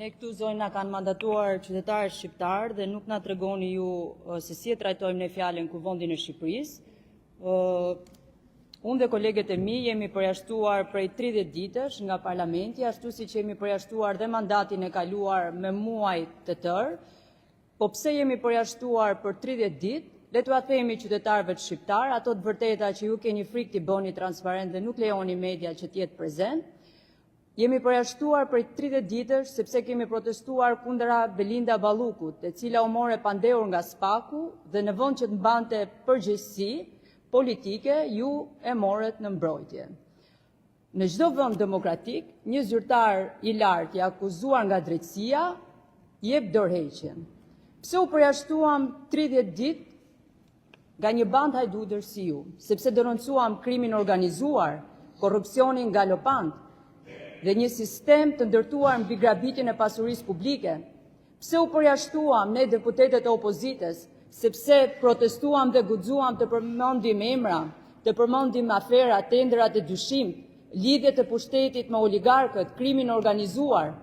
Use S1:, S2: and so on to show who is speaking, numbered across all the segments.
S1: Ne këtu zonja kanë mandatuar qytetarët shqiptar dhe nuk na tregoni ju se si e trajtojmë ne fjalën kuvendin e Shqipërisë. Unë dhe kolegët e mi jemi përjashtuar prej 30 ditësh nga parlamenti, ashtu si që jemi përjashtuar dhe mandatin e kaluar me muaj të tërë. Po pse jemi përjashtuar për 30 ditë? Le t'u themi qytetarëve të shqiptar, ato të vërteta që ju keni frikë t'i bëni transparent dhe nuk lejoni media që t'jetë prezent. Jemi përjashtuar për 30 ditësh sepse kemi protestuar kundra Belinda Ballukut, e cila u more pandehur nga Spaku dhe në vend që të mbante përgjegjësi politike, ju e morët në mbrojtje. Në çdo vend demokratik, një zyrtar i lartë i akuzuar nga drejtësia jep dorëheqjen. Pse u përjashtuam 30 ditë nga një band hajdudër si ju? Sepse denoncuam krimin organizuar, korrupsionin galopant dhe një sistem të ndërtuar mbi grabitjen e pasurisë publike. Pse u përjashtuam ne deputetët e opozitës? Sepse protestuam dhe guxuam të përmendim emra, të përmendim afera, tendrat e dyshim, lidhjet e pushtetit me oligarkët, krimin organizuar.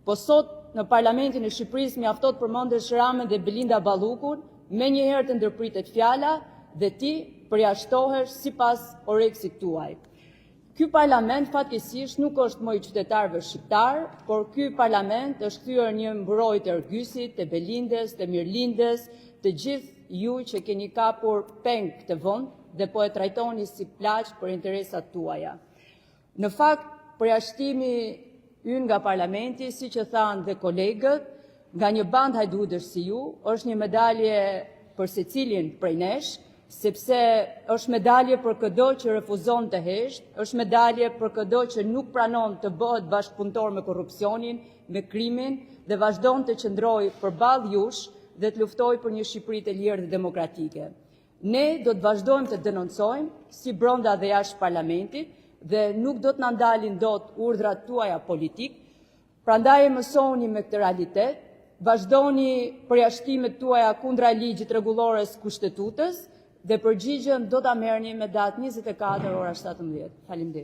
S1: Po sot në Parlamentin e Shqipërisë mjafton të përmendesh Ramën dhe Belinda Ballukun, menjëherë të ndërpritet fjala dhe ti përjashtohesh sipas oreksit tuaj. Ky parlament fatkeqësisht nuk është më i qytetarëve shqiptar, por ky parlament është kthyer një mbrojtër Gysit, të Belindës, të Mirlindes, të gjithë ju që keni kapur peng këtë vend dhe po e trajtoni si plaç për interesat tuaja. Në fakt, përjashtimi ynë nga parlamenti, siç e thanë dhe kolegët, nga një band hajdudër si ju, është një medalje për secilin prej nesh, sepse është medalje për çdo që refuzon të hesht, është medalje për çdo që nuk pranon të bëhet bashkëpunëtor me korrupsionin, me krimin dhe vazhdon të qëndrojë përballë jush dhe të luftoj për një Shqipëri të lirë dhe demokratike. Ne do të vazhdojmë të denoncojmë si brenda dhe jashtë parlamentit dhe nuk do të na ndalin dot urdhrat tuaja politik. Prandaj mësoni me këtë realitet, vazhdoni përjashtimet tuaja kundra ligjit rregullores kushtetutës dhe përgjigjen do ta merrni me datë 24 ora 17. Faleminderit.